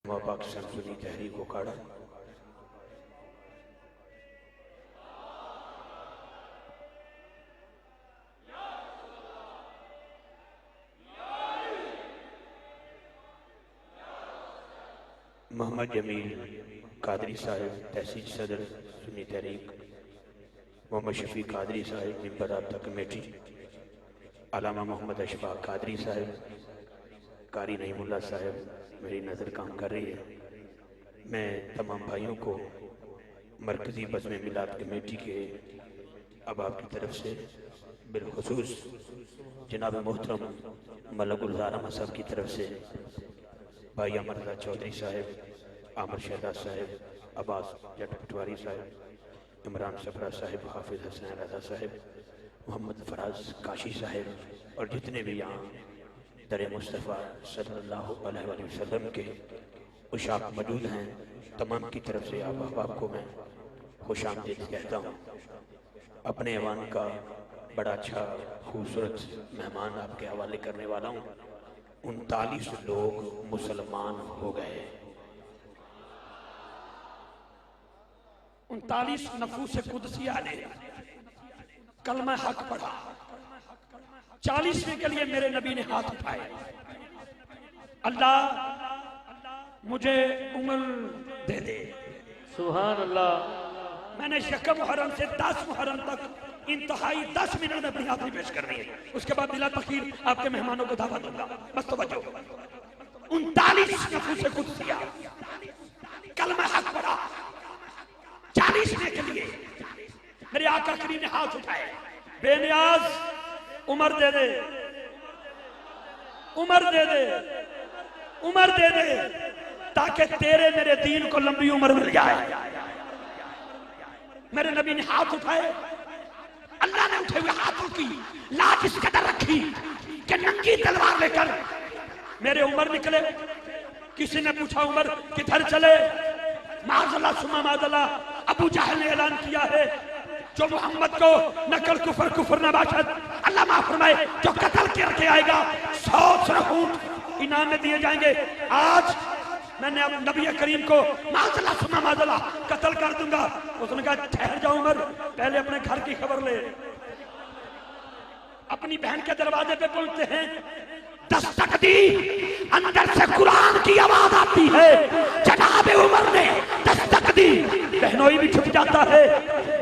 پاکستان سنی تحریک اکھاڑا محمد جمیل قادری صاحب تحصیل صدر سنی تحریک، محمد شفیق قادری صاحب ممبر رابطہ کمیٹی، علامہ محمد اشفاق قادری صاحب، قاری نعیم اللہ صاحب، میری نظر کام کر رہی ہے۔ میں تمام بھائیوں کو مرکزی بزم میلاد کمیٹی کے احباب کی طرف سے، بالخصوص جناب محترم ملک گلزار احمد صاحب کی طرف سے، بھائی امرزا چودھری صاحب، عامر شہداد صاحب، عباس جٹ پٹواری صاحب، عمران صفرہ صاحب، حافظ حسین رضا صاحب، محمد فراز کاشی صاحب، اور جتنے بھی یہاں در مصطفیٰ صلی اللہ علیہ وآلہ وسلم کے عشاق موجود ہیں، تمام کی طرف سے آپ احباب کو میں خوش آمدید کہتا ہوں۔ اپنے ایوان کا بڑا اچھا خوبصورت مہمان آپ کے حوالے کرنے والا ہوں۔ 39 لوگ مسلمان ہو گئے، 39 نفوس قدسیہ نے کلمہ حق پڑھا، 40ویں کے لیے میرے نبی نے ہاتھ اٹھائے، اللہ مجھے عمر دے دے۔ سبحان اللہ۔ میں نے یکم محرم سے 10 محرم تک انتہائی 10 منٹ میں اپنی حاضری پیش کرنی ہے، اس کے بعد بلا تخیر آپ کے مہمانوں کو دعوت دوں گا۔ بس توجہ، 39 نفوس قدسیہ کلمہ حق پڑھا، 40ویں کے لیے میرے آقا کریم نے ہاتھ اٹھائے، بے نیاز عمر دے دے، عمر دے دے، عمر دے دے، تاکہ تیرے میرے دین کو لمبی عمر مل جائے۔ میرے نبی نے ہاتھ اٹھائے، اللہ نے اٹھے ہوئے ہاتھوں کی لاج اس قدر رکھی کہ ننگی تلوار لے کر میرے عمر نکلے۔ کسی نے پوچھا عمر کدھر چلے؟ معاذ اللہ ثم معاذ اللہ، ابو جہل نے اعلان کیا ہے جو محمد کو نقل کفر کفر نہ باشد، اللہ معاف فرمائے، جو قتل کر کے آئے گا 100 اونٹ انعام میں دیے جائیں گے۔ آج میں نے اب نبی کریم کو معاذ اللہ ثم معاذ اللہ قتل کر دوں گا۔ اس نے کہا ٹھہر جاؤ عمر، پہلے اپنے گھر کی خبر لے۔ اپنی بہن کے دروازے پہ پہنچتے ہیں، دستک دی، اندر سے قرآن کی آواز آتی ہے، جناب عمر نے دستک دی، بہنوئی بھی چھپ جاتا ہے،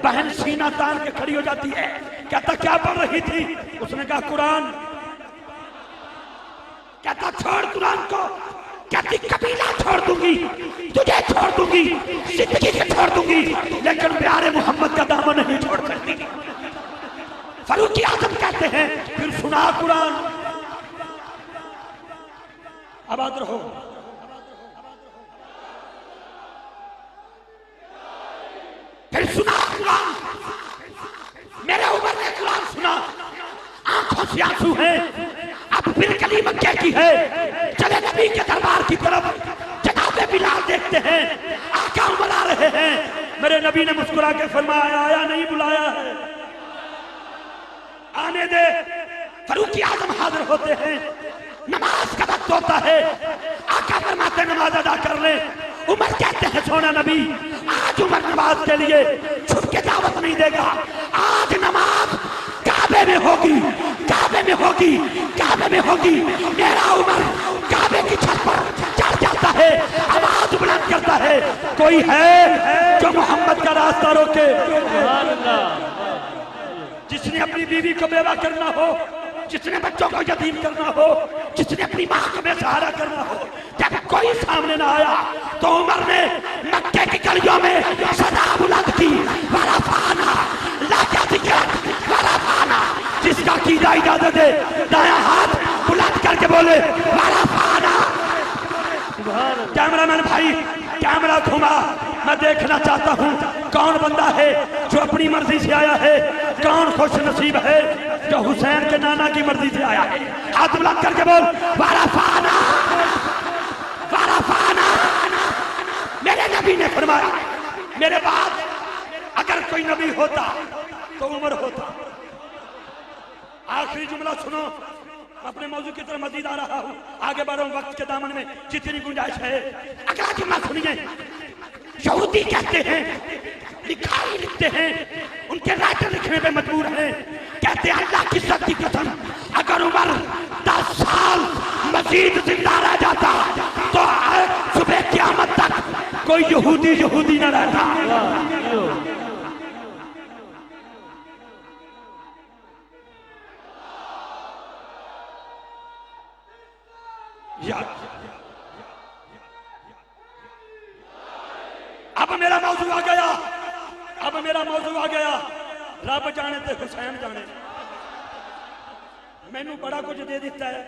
بہن سینہ تان کے کھڑی ہو جاتی ہے، کہتا کیا پڑھ رہی تھی؟ اس نے کہا قرآن۔ کہتا چھوڑ قرآن کو، کہتی قبیلہ چھوڑ دوں گی، تجھے چھوڑ دوں گی، زندگی کے چھوڑ دوں گی، لیکن پیارے محمد کا دامن نہیں چھوڑ سکتی۔ فاروق اعظم کہتے ہیں پھر سنا قرآن، آباد رہو۔ پھر سنا قرآن، میرے عمر نے قرآن سنا، آنکھوں سے آنسو ہیں، اب پھر کلی مکہ کی ہے، چلے نبی کے دربار کی طرف، جناب بلال دیکھتے ہیں، آقا عمر آ رہے ہیں، میرے نبی نے مسکرا کے فرمایا آیا نہیں بلایا ہے، آنے دے۔ فاروق اعظم حاضر ہوتے ہیں، نماز کا وقت ہوتا ہے، آقا فرماتے نماز ادا کر لیں۔ عمر کہتے ہیں سونا نبی آج عمر نماز کے لیے چھپ کے دعوت نہیں دے گا، آج نماز کعبے میں ہوگی، کعبے میں ہوگی، کعبے میں ہوگی۔ میرا عمر کعبے کی چھت پر چڑھ جاتا ہے، آواز بلند کرتا ہے، کوئی ہے جو محمد کا راستہ روکے؟ جس نے اپنی بیوی کو بیوہ کرنا ہو، جس نے بچوں کو یتیم کرنا ہو، جس نے اپنی ماں کو بے سہارا کرنا ہو، جب کوئی سامنے نہ آیا تو عمر نے مکے کی گلیوں میں صدا بلند کی، ورفعنا لک ذکرک ورفعنا۔ جس کا عقیدہ اجازت دے دایاں ہاتھ بلند کر کے بولے ورفعنا۔ کیمرہ مین بھائی کیمرہ گھما، میں دیکھنا چاہتا ہوں کون بندہ ہے جو اپنی مرضی سے آیا ہے، کون خوش نصیب ہے جو حسین کے نانا کی مرضی سے آیا ہے۔ ہاتھ بلند کر کے بول ورفعنا ورفعنا۔ میرے نبی نے فرمایا میرے بعد اگر کوئی نبی ہوتا تو عمر ہوتا۔ آخری جملہ سنو، اپنے موضوع کی طرف مزید آ رہا ہوں، آگے بڑھ رہا ہوں وقت کے دامن میں جتنی گنجائش ہے۔ اگلا جملہ سنیے، یہودی کہتے ہیں، لکھائی لکھتے ہیں، ان کے رائٹر لکھنے پہ مجبور ہیں، کہتے ہیں اللہ کی عزت کی قسم اگر عمر 10 سال مزید زندہ رہ جاتا تو صبح قیامت تک کوئی یہودی نہ رہتا۔ اب میرا موضوع آ گیا، رب جانے تے حسین جانے۔ میں نے بڑا کچھ دے دیتا ہے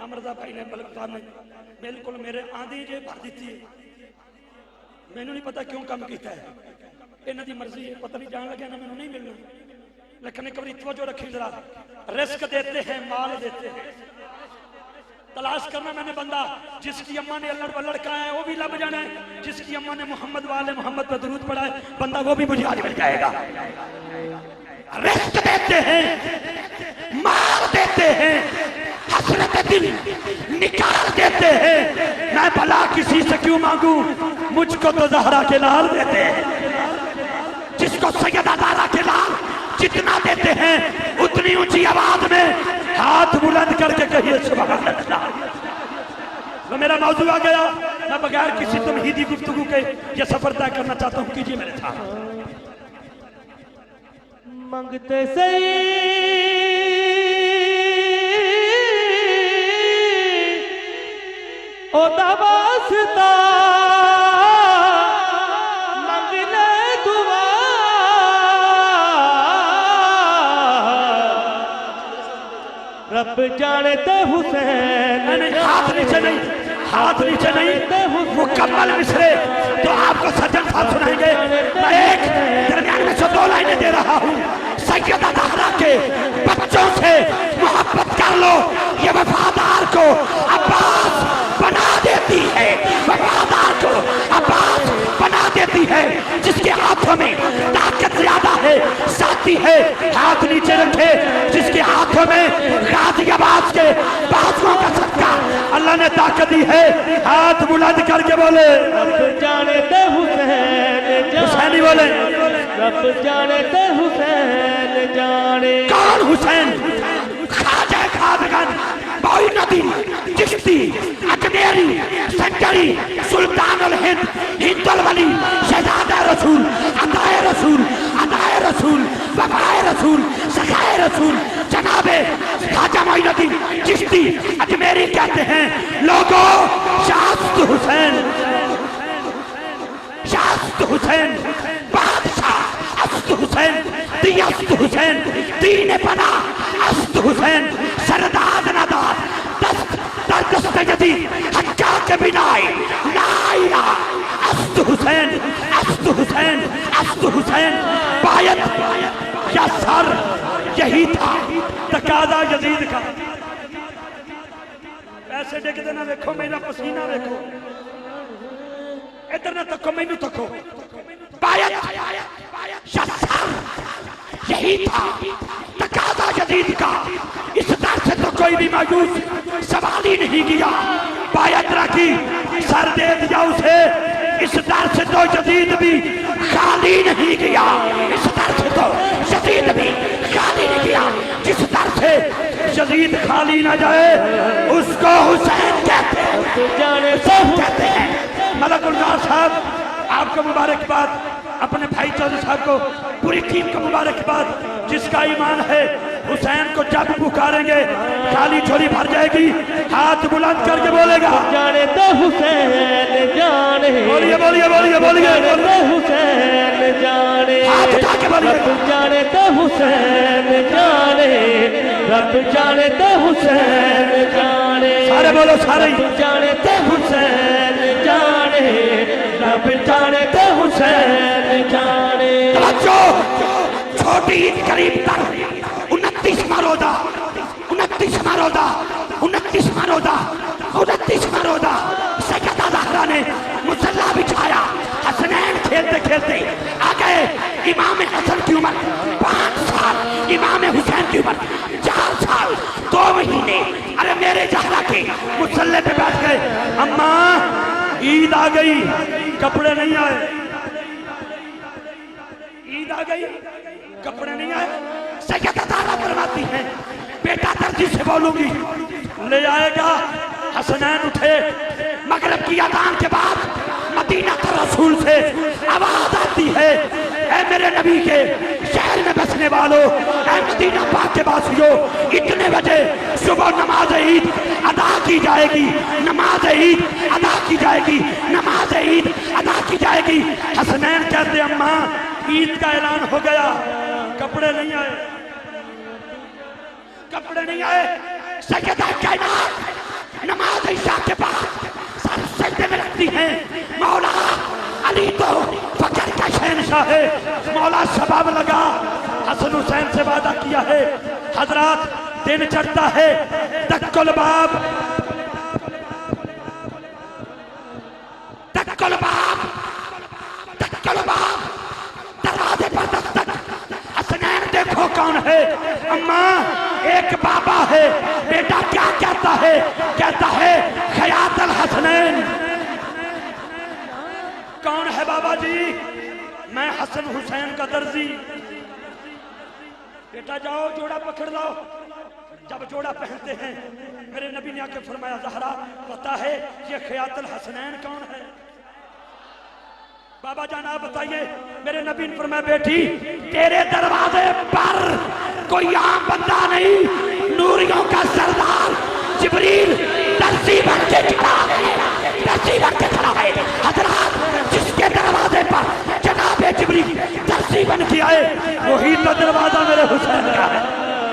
امرزا بھائی نے، بلک صاحب نے بالکل میرے آندھی جے بھر دیتی ہے، میں نے نہیں پتا کیوں کم کیتا ہے، انہاں دی مرضی ہے، پتہ نہیں جان لگیا نہ میں نے نہیں ملنا، لیکن ایک بار توجہ رکھی ذرا، رزق دیتے ہیں، مال دیتے ہیں، تلاش کرنا میں نے بندہ جس کی اماں نے اللہ بلڑ کہا ہے وہ بھی لب جانا ہے، جس کی اماں نے محمد والے محمد پر درود پڑھا ہے بندہ وہ بھی مجھے آج مل جائے گا۔ رزق دیتے ہیں، مال دیتے ہیں، حسرت دل نکال دیتے ہیں، میں بھلا کسی سے کیوں مانگوں، مجھ کو تو زہرا کے لال دیتے ہیں، جس کو سیدہ زہرا کے لال جتنا دیتے ہیں اتنی اونچی آواز میں ہاتھ بلند کر کے کہیے سبحان اللہ۔ تو میرا موضوع آ گیا، میں بغیر کسی تمہیدی گفتگو کے یہ سفر طے کرنا چاہتا ہوں، کیجئے میرے ساتھ۔ منگتے سہی او دا واسطہ منگ لے دعا، رب جانے تے حسین، ہاتھ نیچے نہیں، مکمل مصرے تو آپ کو سجن صاحب سنائیں گے، میں ایک درمیان میں سے 2 لائنیں دے رہا ہوں۔ سیدہ زہرا کے بچوں سے محبت کر لو، یہ وفادار کو عباس بنا دیتی ہے، وفادار کو عباس بنا دیتی ہے، جس کے ہاتھوں میں طاقت زیادہ ہے ساتھی ہے، ہاتھ نیچے رکھے، جس کے ہاتھوں میں غازی عباس کے بازوؤں کا صدقہ اللہ نے طاقت دی ہے، ہاتھ بلند کر کے بولے رب جانے تے حسین حسینی بولے، رب جانے تے حسین جانے۔ کون حسین؟ خواجہ خواجگان، معین الدین چشتی، اجمیری، سنجری، سلطان الہند، ہند الولی، شہزادہ رسول، عطائے رسول، عطائے رسول، وفائے رسول، سخائے رسول، جناب خواجہ معین الدین چشتی اجمیری کہتے ہیں لوگوں شاست حسین، شاست حسین، بادشاہ است حسین، دیست حسین، دین پنا است حسین، سرداد نداد دست در دست جدید حجاج بنائی نائرہ است حسین، است حسین، است حسین، باید یا سر یہی تھا تقاضا یزید کا۔ ایسے ڈگ دینا ویکھو میرا پسینہ ویکھو، ادھر نہ تکو مینو تکو، باید یا سر یہی تھا تقاضا یزید کا، اس در سے تو کوئی بھی مایوس سوال ہی نہیں کیا، باید رکھی سر دے دیا اسے، اس در سے تو یزید بھی خالی نہیں کیا، اس در سے تو یزید بھی خالی نہیں کیا، جس در سے یزید خالی نہ جائے اس کو حسین کہتے ہیں۔ ملک النار صاحب آپ کو مبارکباد، اپنے بھائی چودھری صاحب کو پوری ٹیم کو مبارکباد، جس کا ایمان ہے حسین کو جب پکاریں گے خالی جھولی بھر جائے گی، ہاتھ بلند کر کے بولے گا جانے تو حسین جانے، بولیے بولیے بولیے بولیے حسین جانے، ہاتھ اٹھا کے بولیے رب جانے تو حسین جانے، رب جانے تو حسین جانے، سارے بولو سارے رب جانے تو حسین جانے، رب جانے تو حسین جانے۔ توجہ، چھوٹی عید قریب تر 29واں روزہ، 29واں روزہ، 29واں روزہ، 29واں روزہ، سیدہ زہرا نے مصلی بچھایا، حسنین کھیلتے کھیلتے آ گئے، امام حسن کی عمر 5 سال، امام حسین کی عمر 4 سال، 2 مہینے، ارے زہرا کے مصلی پہ بیٹھ گئے. اماں عید آ گئی, کپڑے نہیں آئے. عید آ گئی, کپڑے نہیں آئے. سیدہ زہرا فرماتی ہیں بیٹا درزی سے بولوں گی لے آئے گا. حسنین اٹھے. مغرب کی اذان کے بعد مدینہ رسول سے آواز آتی ہے, اے میرے نبی کے شہر میں بسنے والوں, اے مدینہ پاک کے باسیوں, اتنے بجے صبح نماز عید ادا کی جائے گی, نماز عید ادا کی جائے گی, نماز عید ادا کی جائے گی. حسنین کہتے اماں عید کا اعلان ہو گیا, کپڑے نہیں آئے, کپڑے نہیں آئے. سیدہ کائنات نماز عشاء کے بعد سر سجدے میں رکھتی ہیں, مولا علی تو فجر کا شہنشاہ ہے, مولا شباب لگا. حسن حسین سے وعدہ کیا ہے حضرات دن چڑھتا ہے, دق الباب دق الباب دق الباب, دروازے پر دستک. حسنین دیکھو کون ہے. اماں ایک بابا ہے, بیٹا کیا کہتا ہے, کہتا ہے خیاط الحسنین. کون ہے بابا جی؟ میں حسن حسین کا درزی. بیٹا جاؤ جوڑا پکڑ لاؤ. جب جوڑا پہنتے ہیں میرے نبی نے آ کے فرمایا زہرا پتا ہے یہ خیاط الحسنین کون ہے؟ بابا جان آپ بتائیے. میرے نبی نے فرمایا بیٹی تیرے دروازے پر کوئی عام بندہ نہیں, نوریوں کا سردار جبریل درزی بن کے کھڑا ہے, درزی بن کے کھڑا ہے. حضرات جس کے دروازے پر جناب جبریل درزی بن کے آئے وہی تو دروازہ میرے حسین کا ہے.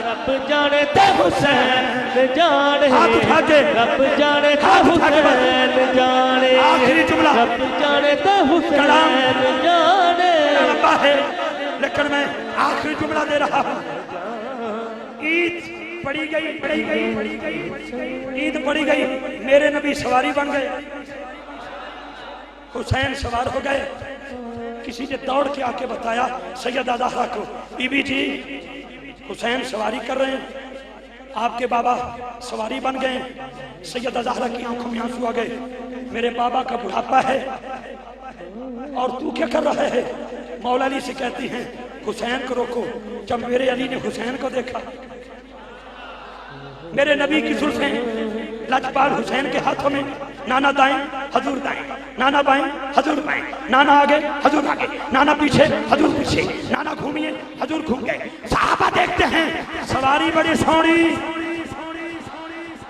رب جانے تے حسین جانے, ہاتھ اٹھا کے رب جانے تے حسین جانے, آخری جملہ رب جانے تے حسین جانے. لمبا ہے لیکن میں آخری جملہ دے رہا ہوں. عید پڑی گئی پڑی گئی پڑی گئی, عید پڑی گئی, میرے نبی سواری بن گئے, حسین سوار ہو گئے. کسی نے دوڑ کے آ کے بتایا سیدہ زہرا کو, بی بی جی حسین سواری کر رہے ہیں, آپ کے بابا سواری بن گئے. سیدہ زہرا کی آنکھوں میں آنسو آ گئے. میرے بابا کا بڑھاپا ہے اور تو کیا کر رہا ہے؟ مولا علی سے کہتی ہیں حسین کو روکو. جب میرے علی نے حسین کو دیکھا, میرے نبی کی زلفیں لجپال حسین کے ہاتھوں میں, نانا دائیں حضور دائیں, نانا بائیں حضور بائیں, نانا آگے حضور آگے, نانا پیچھے حضور پیچھے, نانا گھومیے حضور گھوم گئے. صحابہ دیکھتے ہیں سواری بڑی سونی.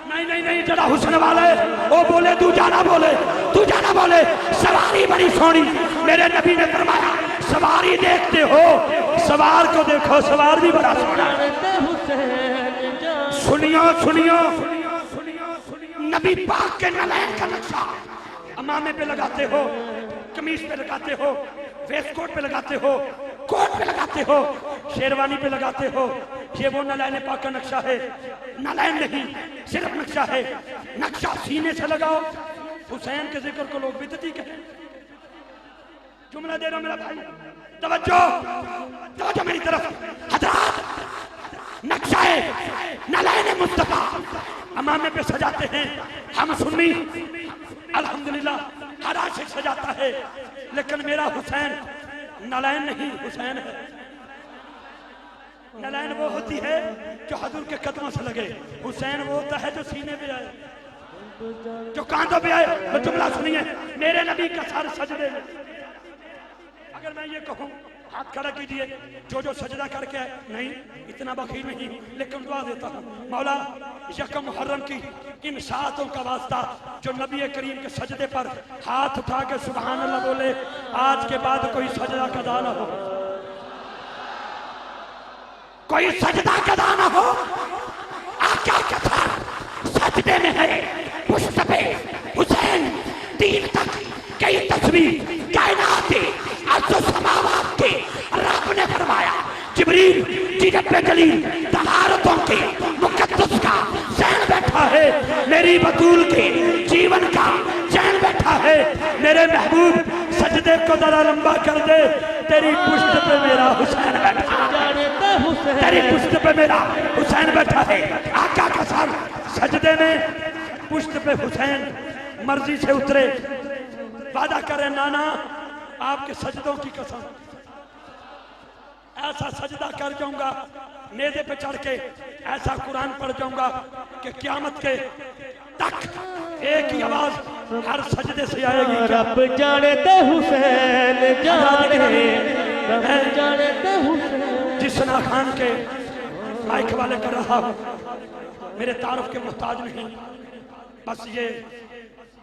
نہیں نہیں نہیں جڑا حسن والے وہ بولے تو جانا بولے, تو جانا بولے, سواری بڑی سونی. میرے نبی نے فرمایا سواری دیکھتے ہو, سوار کو دیکھو, سوار بھی بڑا سونا. سنیو سنیو نبی پاک کے نلین کا نقشہ امامے پہ لگاتے ہو, قمیص پہ لگاتے ہو, ویسٹ کوٹ پہ لگاتے ہو, کوٹ پہ لگاتے ہو, شیروانی پہ لگاتے ہو. یہ وہ نلین پاک کا نقشہ ہے. نلین نہیں صرف نقشہ ہے. نقشہ سینے سے لگاؤ. حسین کے ذکر کو لوگ بدعتی کہیں. جملہ دے رہا میرا بھائی, توجہ میری طرف. حضرات نقشہ ہے نلین مصطفیٰ امامے پہ سجاتے ہیں. ہم سنی الحمدللہ ہر عاشق سجاتا ہے, لیکن میرا حسین نلین نہیں حسین ہے. نلین وہ ہوتی ہے جو حضور کے قدموں سے لگے, حسین وہ ہوتا ہے جو سینے پہ آئے, جو کاندھوں پہ آئے. وہ جملہ سنیے میرے نبی کا سر سجدے میں. اگر میں یہ کہوں ہاتھ کھڑا کیجئے جو سجدہ کر کے نہیں, اتنا بخیل نہیں, لیکن دعا دیتا ہوں مولا یکم محرم کی ان ساعتوں کا واسطہ جو نبی کریم کے سجدے پر ہاتھ اٹھا کے سبحان اللہ بولے, آج کے بعد کوئی سجدہ قضا نہ ہو, کوئی سجدہ قضا نہ ہو. آقا کا سر سجدے میں ہے, پشت پہ حسین, دین تک کئی تصویر کائنات کے عرض و سماوات کے رب نے فرمایا جبریل جب جلیل طہارتوں کے مقدس کا چین بیٹھا ہے, میری بطول کے جیون کا چین بیٹھا ہے. میرے محبوب سجدے کو ذرا لمبا کر دے, تیری پشت پہ میرا حسین بیٹھا ہے, تیری پشت پہ میرا حسین بیٹھا ہے. آقا کا سر سجدے میں پشت پہ حسین مرضی سے اترے، وعدہ کرے نانا آپ کے سجدوں کی قسم ایسا سجدہ کر جاؤں گا نیزے پہ چڑھ کے، ایسا قرآن پڑھ جاؤں گا کہ قیامت کے تک ایک ہی آواز ہر سجدے سے آئے گی، رب جانے تے حسین جانے، رب جانے تے حسین۔ جسنا خان کے مائک والے کر رہا ہوں، میرے تعارف کے محتاج نہیں، بس یہ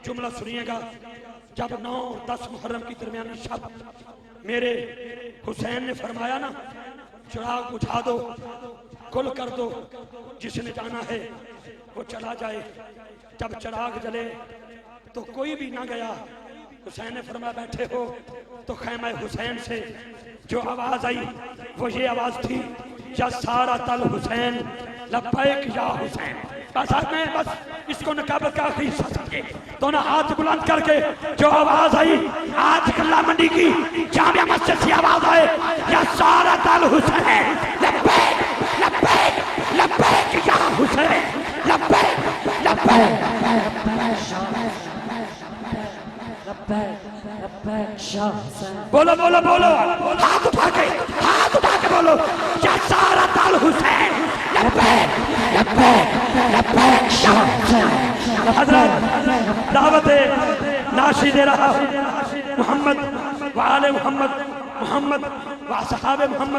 جملہ سنیے گا۔ جب 9-10 محرم کی درمیانی شب میرے حسین نے فرمایا نا چراغ بجھا دو، گل کر دو، جس نے جانا ہے وہ چلا جائے۔ جب چراغ جلے تو کوئی بھی نہ گیا، حسین نے فرمایا بیٹھے ہو، تو خیمہ حسین سے جو آواز آئی وہ یہ آواز تھی، یا سارا تل حسین لبیک یا حسین۔ بس اس کو نقابت کا آخری حصہ سمجھے، دونوں ہاتھ بلند کر کے جو آواز آئی، آج کلا منڈی کی جامعہ مسجد سے آواز آئے، یا سارا تل حسین لبیک لبیک لبیک یا حسین، لبیک لبیک۔ بولو بولو بولو، ہاتھ اٹھا کے بولو، یا سارا تل حسین لبیک لبیک لبیک یا حسین۔ حضرت دعوت ناشی دے رہا محمد وآل محمد، محمد واصحاب محمد۔